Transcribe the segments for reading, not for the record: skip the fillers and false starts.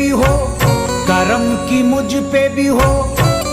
भी हो, करम की मुझ पे भी हो,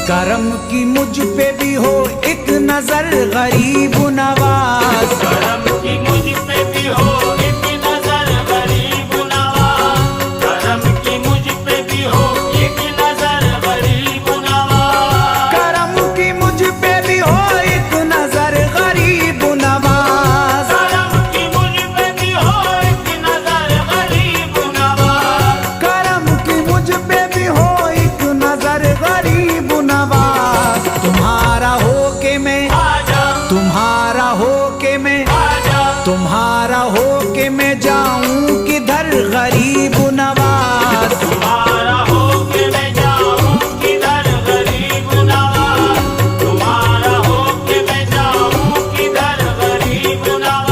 करम की मुझ पे भी हो एक नजर गरीब नवाज। करम की मुझ पे भी हो एक नजर गरीब नवाज, करम की मुझ पे भी हो एक नजर गरीब नवाज, करम की मुझ पे भी हो एक नजर गरीब नवाज, करम की मुझ पे भी हो एक नजर गरीब नवाज, करम की मुझ पे भी हो एक नजर गरीब नवाज। तुम्हारा हो के मैं, आजा तुम्हारा हो के मैं, आजा तुम्हारा हो के मैं जाऊं किधर गरीब नवाज। तुम्हारा हो के मैं जाऊं किधर गरीब नवाज, तुम्हारा हो के मैं जाऊं किधर गरीब नवाज।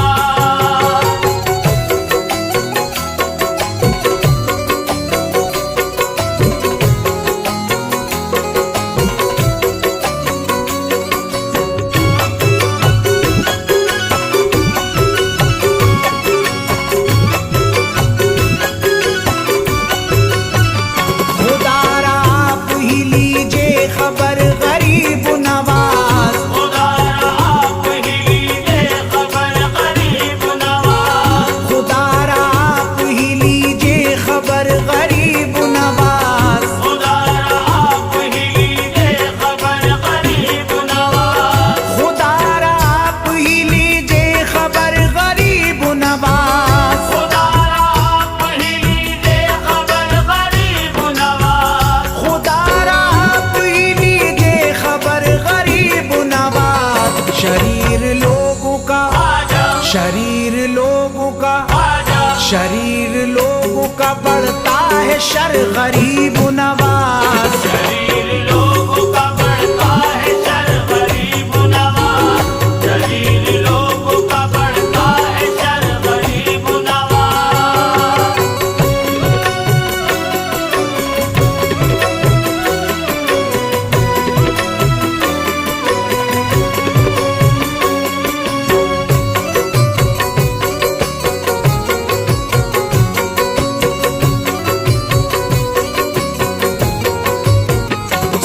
खुदारा आप ही लीजिए खबर गरीब नवाज, खुदारा आप ही लीजिए खबर गरीब नवाज, खुदारा आप ही लीजिए खबर गरीब नवाज, खुदारा आप ही लीजिए खबर गरीब नवाज, खुदारा आप ही लीजिए खबर गरीब नवाज, खुदारा आप ही लीजिए खबर गरीब नवाज। खुदारा आप ही लीजिए खबर गरीब नवाज। शरीर लोगों का, आजा शरीर लोगों का, आजा शरीर लोगों का बढ़ता है शर गरीब नवाज। शरीर लोगों का बढ़ता है शर गरीब नवाज, शरीर लोगों का बढ़ता है शर गरीब नवाज।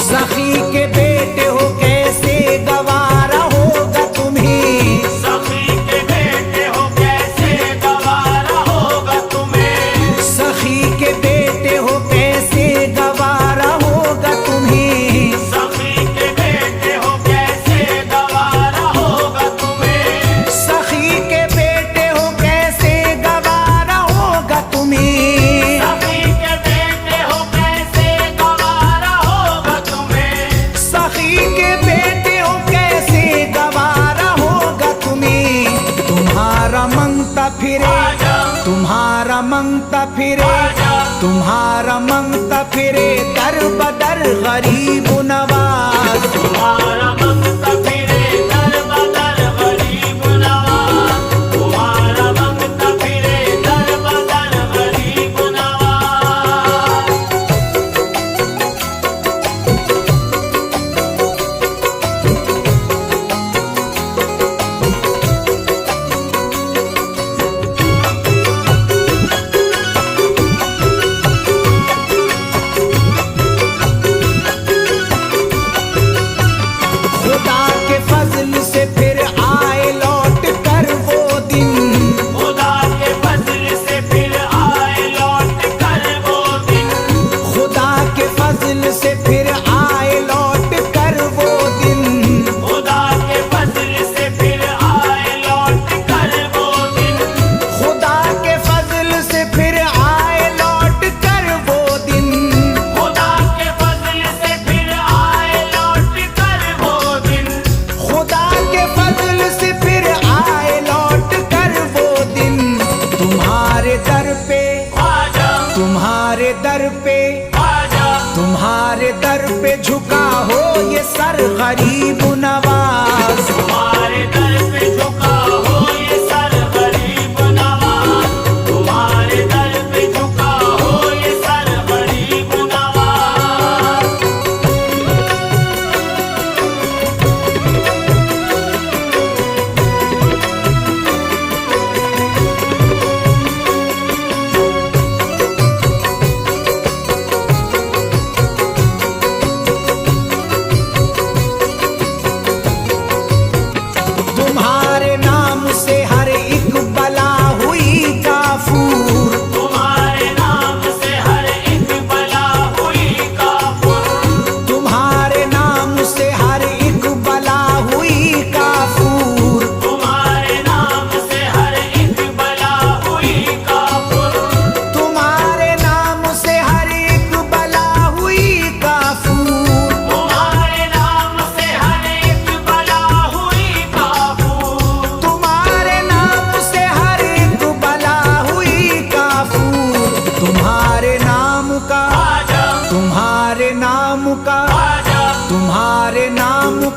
सखी के बेटे हो कैसे गवारा होगा तुम्हें, सखी के बेटे हो कैसे गवारा होगा तुम्हें, सखी के बेटे हो कैसे गवारा होगा तुम्हें, सखी के बेटे हो कैसे गवारा होगा तुम्हें, सखी के बेटे हो कैसे गवारा होगा तुम्हें, सखी के बेटे हो कैसे गवारा होगा तुम्हें। सखी के बेटे हो कैसे गवारा होगा तुम्हें। तुम्हारा मंगता फिरे, तुम्हारा मंगता फिरे, तुम्हारा मंगता फिरे दर बदर गरीब नवाज। तुम्हारा मंगता फिरे दर बदर गरीब नवाज, तुम्हारा मंगता फिरे दर बदर गरीब नवाज। खुदा के फजल से फिर आए लौट कर वो दिन, खुदा के फजल से फिर आए लौट कर वो दिन, खुदा के फजल से फिर आए लौट कर वो दिन, खुदा के फजल से फिर आए लौट कर वो दिन, खुदा के फजल से फिर आए लौट कर वो दिन, खुदा के फजल से फिर आए लौट कर वो दिन, खुदा के फजल से फिर आए लौट कर वो दिन। तुम्हारे दर पे, आजा तुम्हारे दर पे, आजा तुम्हारे दर पे झुका हो ये सर गरीब नवाज। तुम्हारे दर पे झुका हो ये सर गरीब नवाज, तुम्हारे दर पे झुका हो ये सर गरीब नवाज।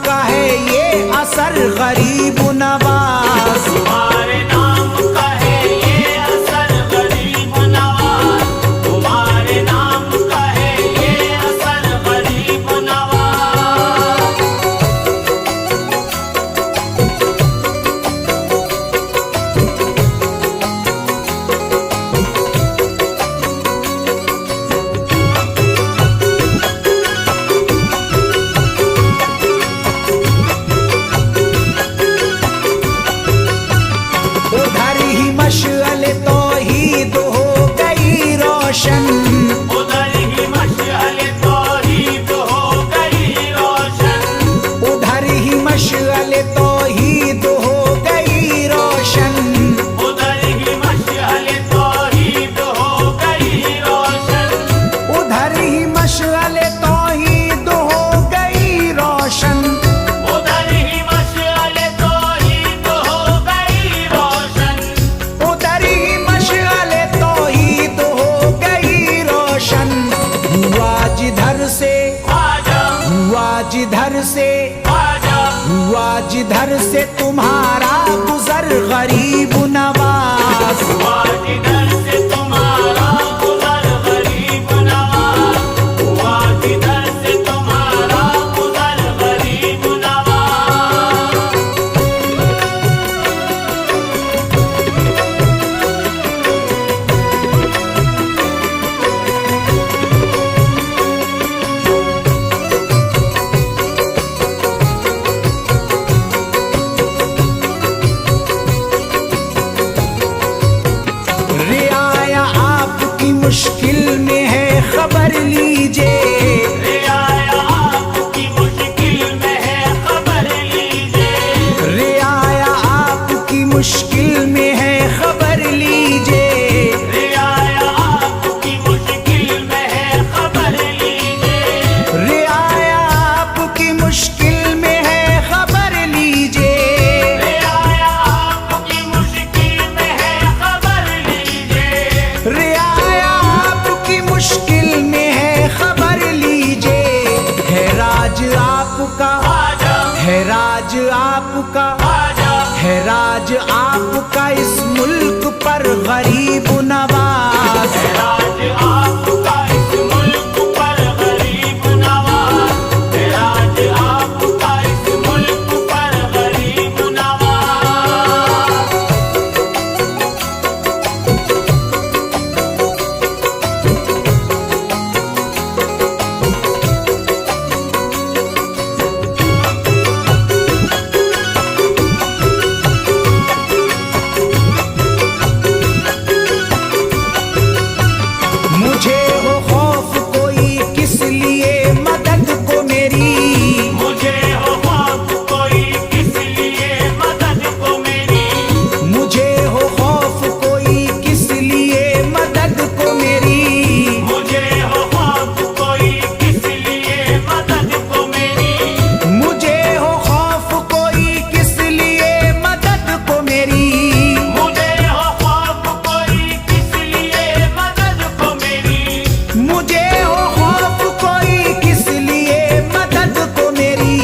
का है ये असर गरीब नवाज। तुम्हारे नाम का है ये असर गरीब नवाज, तुम्हारे नाम का है ये असर गरीब नवाज। उधर ही मशअले तौहीद हो गई रोशन, उधर ही मशअले तौहीद हो गई रोशन, उधर ही मशअले तौहीद हो गई रोशन, उधर ही मशअले तौहीद हो गई रोशन, उधर ही मशअले तौहीद हो गई रोशन, उधर ही मशअले तौहीद हो गई रोशन। उधर ही मशअले तौहीद हो गई रोशन। हुआ जिधर से, आजा हुआ जिधर से, आजा हुआ जिधर से तुम्हारा गुजर गरीब नवाज। हुआ जिधर से तुम्हारा गुजर गरीब नवाज, हुआ जिधर से तुम्हारा गुजर गरीब नवाज। रियाया आपकी मुश्किल में है खबर लीजिए, रियाया आपकी मुश्किल में है खबर लीजिए, रियाया आपकी मुश्किल में है खबर लीजिए, रियाया आपकी मुश्किल में है खबर लीजिए, रियाया आपकी मुश्किल में है खबर लीजिए, रियाया आपकी मुश्किल में है खबर लीजिए। रियाया आपकी मुश्किल में है खबर लीजिए। है राज आपका, आजा है राज आपका, आजा है राज आपका इस मुल्क पर गरीब नवाज। राज आपका इस मुल्क पर गरीब नवाज, राज आपका इस मुल्क पर गरीब नवाज। मुझे हो खौफ कोई किस लिए मदद को मेरी, मुझे हो खौफ कोई किस लिए मदद को मेरी, मुझे हो खौफ कोई किस लिए मदद को मेरी, मुझे हो खौफ कोई किस लिए मदद को मेरी, मुझे हो खौफ कोई किस लिए मदद को मेरी, मुझे हो खौफ कोई किस लिए मदद को मेरी। मुझे हो खौफ कोई किस लिए मदद को मेरी।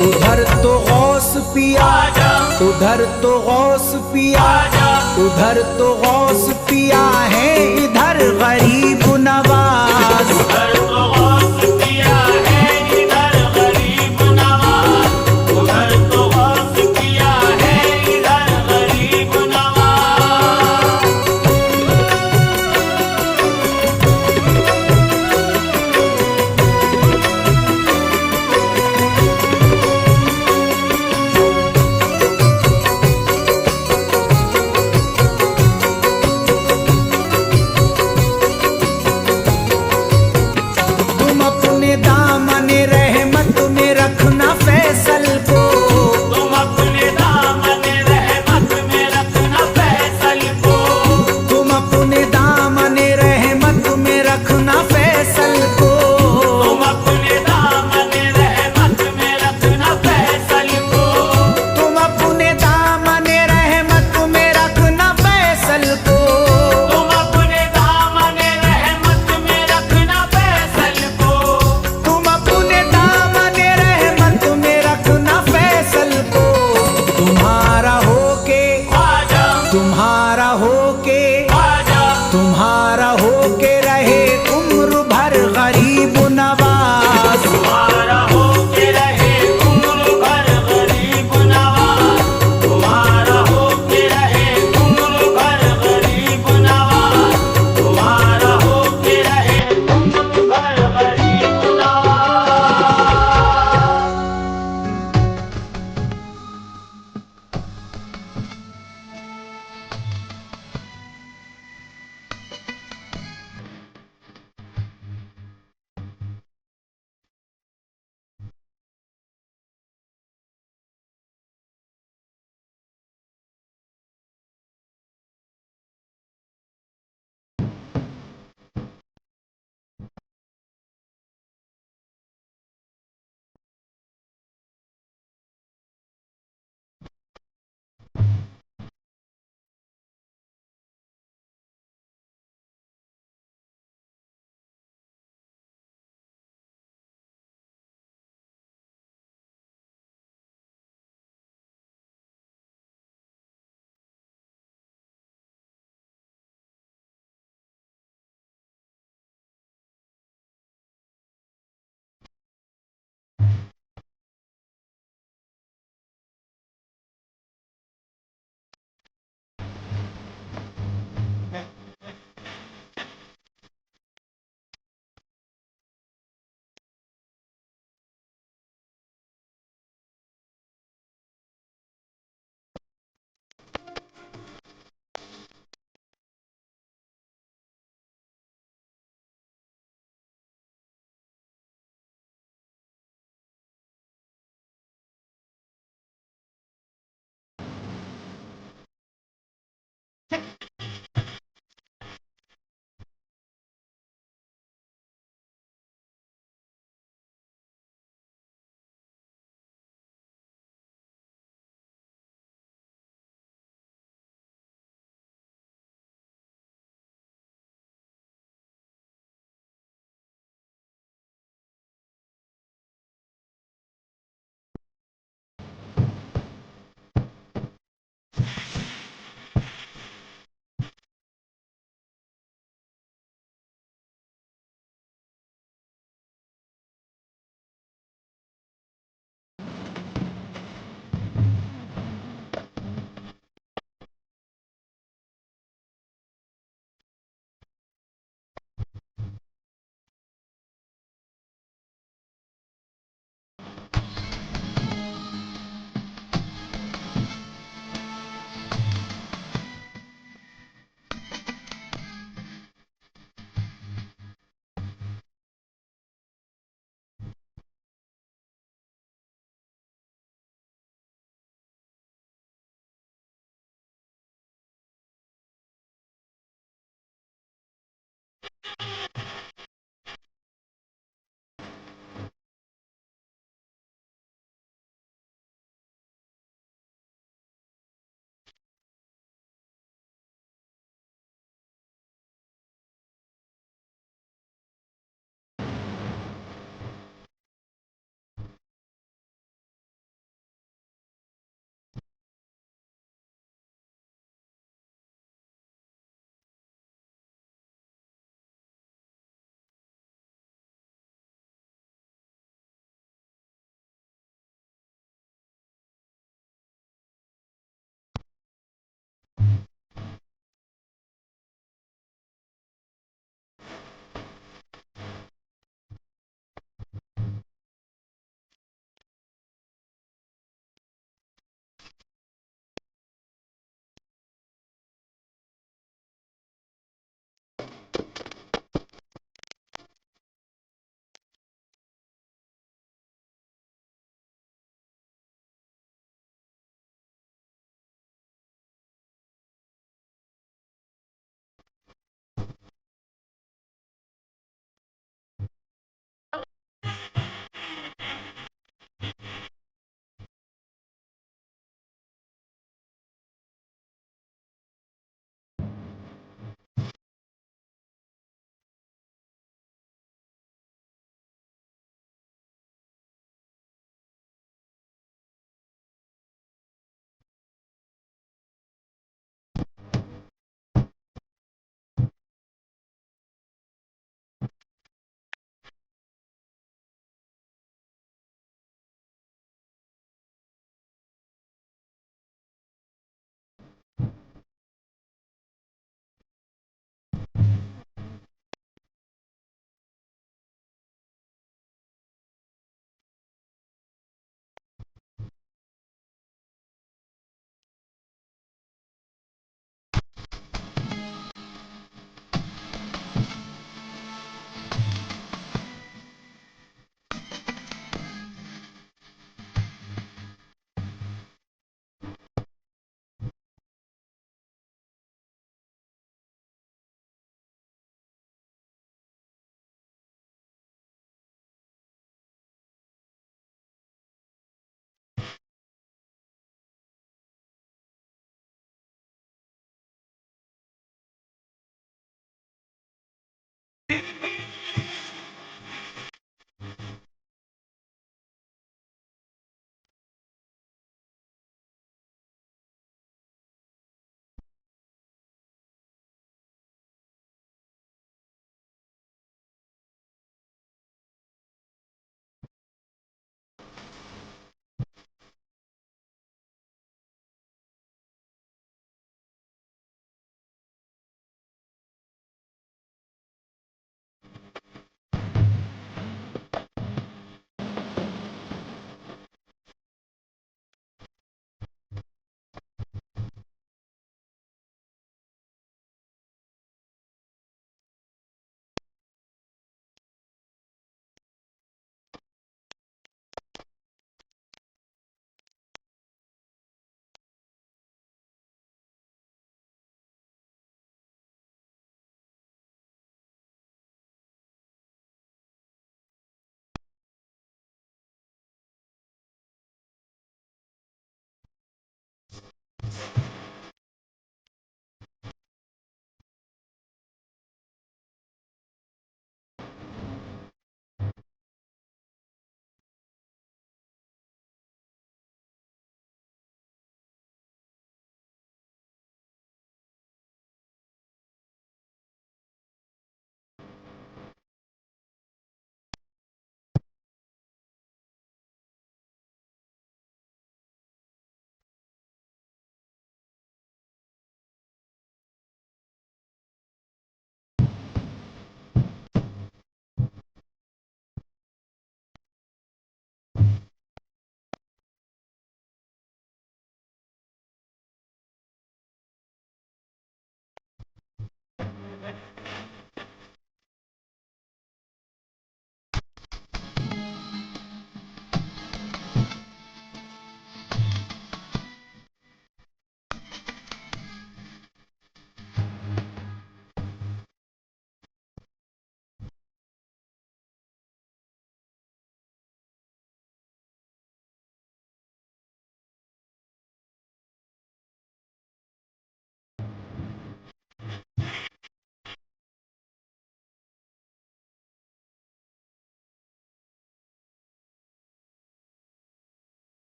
उधर तो गौस पिया, आजा उधर तो गौस पिया, आजा उधर तो गौस पिया है, इधर गरीब नवाज। उधर तो गौस पिया है, इधर गरीब नवाज, उधर तो गौस पिया है, इधर गरीब नवाज।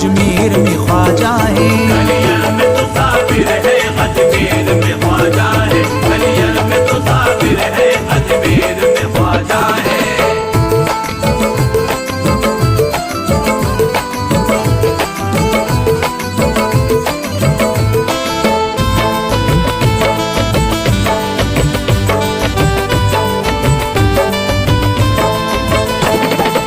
अजमेर में ख्वाजा है। गलियर में तो साबिर है, अजमेर में ख्वाजा है। गलियर में तो साबिर है, अजमेर में ख्वाजा है।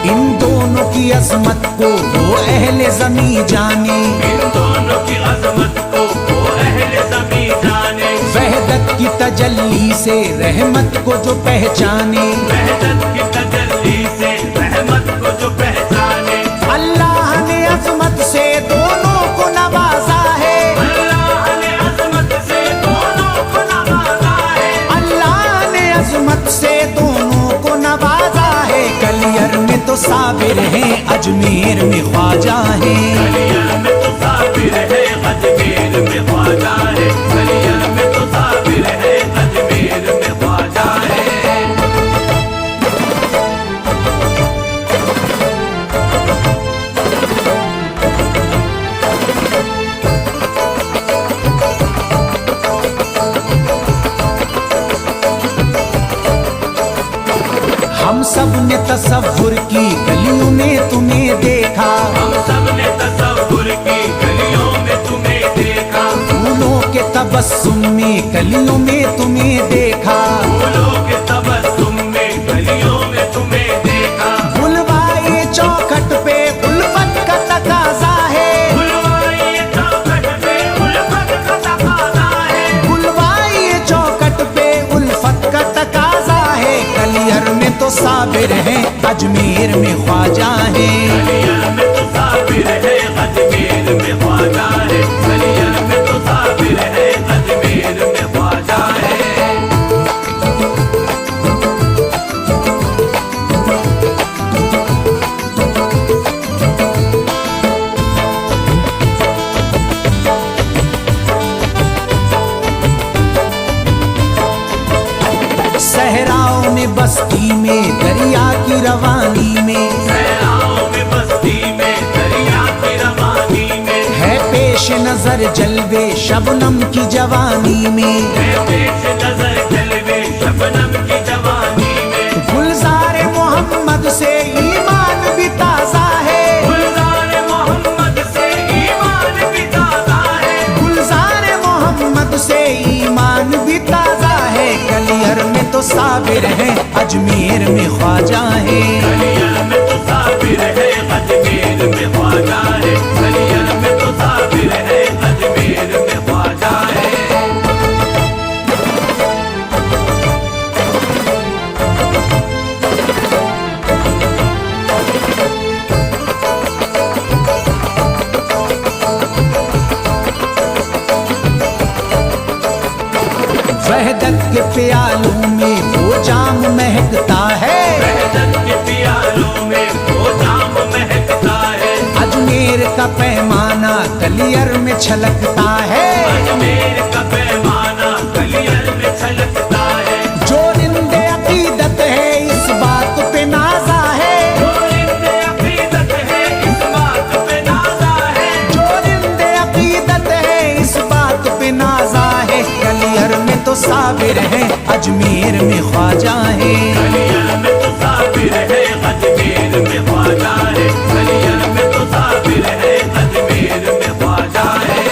इन दोनों की अजमत को वो अहले ज़मीं जाने, इन दोनों की अजमत को वो अहले ज़मीं जाने। वहदत की तजल्ली से रहमत को जो पहचाने, वहदत की तजल्ली से रहमत को जो पहचाने। अल्लाह ने अजमत से दोनों को नवाजा है। अल्लाह ने अजमत से दोनों को नवाजा है। अल्लाह ने अजमत से दोनों को नवाजा है। गलियर में तो साबिर है, अजमेर में ख्वाजा है। गलियर में तो साबिर है, अजमेर में ख्वाजा है। गलियर में तो साबिर है, अजमेर में ख्वाजा है। हम सब ने तसव्वुर की गलियों में तुम्हें देखा, हम सब ने तसव्वुर की गलियों में तुम्हें देखा। फूलों के तबस्सुम में गलियों में तुम्हें देखा। फूलों के तबस्सुम में गलियों में तुम्हें देखा। बुलवाए चौखट पे उल्फत का तकाजा है। बुलवाए चौखट पे उल्फत का तकाजा है। बुलवाए चौखट पे उल्फत का तकाजा है। गलियर में तो साबिर है, अजमेर में ख्वाजा है। गलियर में तो साबिर है, अजमेर में ख्वाजा है। गलियर में तो साबिर है, अजमेर में ख्वाजा है। सहराओं में बस्ती में दरिया की रवानी में, सहराओं में बस्ती में दरिया की रवानी में। है पेश नजर जलवे शबनम की जवानी में। है पेश नजर जलवे शबनम की जवानी में। गुलजार मोहम्मद से ईमान भी ताजा है। गुलजार मोहम्मद से ईमान भी ताजा है। गुलजार मोहम्मद से ईमान भी ताजा है। गलियर में तो साबिर है, अजमेर में ख्वाजा है। गलियर में तो साबिर है, अजमेर में ख्वाजा है। गलियर में तो साबिर है, अजमेर में ख्वाजा है। वहदत के प्यालों में वो जाम महकता है। वहदत के प्यालों में वो जाम महकता है। अजमेर का पैमाना गलियर में छलकता है। अजमेर का पैमाना गलियर में छलकता है। जो रिंदे अकीदत है इस बात पे नाजा है। जो रिंदे अकीदत है इस बात पे नाजा है। जो रिंदे अकीदत है इस बात पे नाजा है। गलियर में तो साबिर है, अजमेर में ख्वाजा है। गलियर में तो साबिर है, अजमेर में ख्वाजा है। गलियर में तो साबिर है, अजमेर में ख्वाजा है।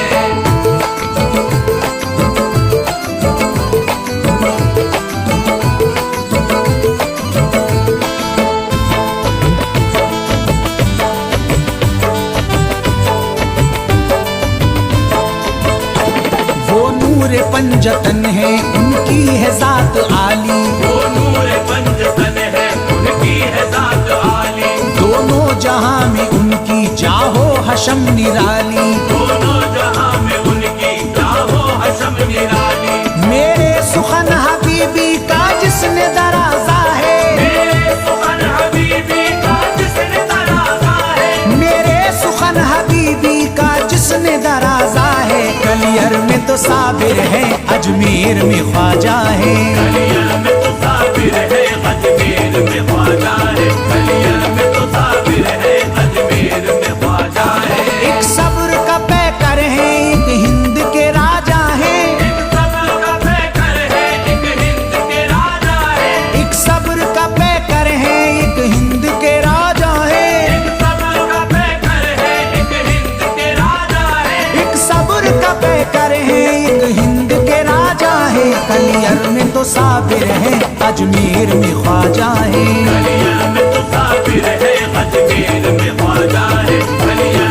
वो नूर पंजतन है उनकी है जात आली। वो नूर पंजतन है उनकी है जात आली। दोनों जहां में उनकी जाहो हशम निराली। दोनों जहां में उनकी जाहो हशम निराली। मेरे सुखन हबीबी का जिसने दराजा है। मेरे सुखन हबीबी का जिसने दराजा है। मेरे सुखन हबीबी का जिसने दराजा है। गलियर में तो साबिर है, अजमेर में ख्वाजा है। गलियर में तो साबिर है, अजमेर में ख्वाजा है। गलियर में तो साबिर है, अजमेर में ख्वाजा है। एक गलियर में तो साबिर है, अजमेर में ख्वाजा है। गलियर में तो साबिर है, अजमेर में ख्वाजा है।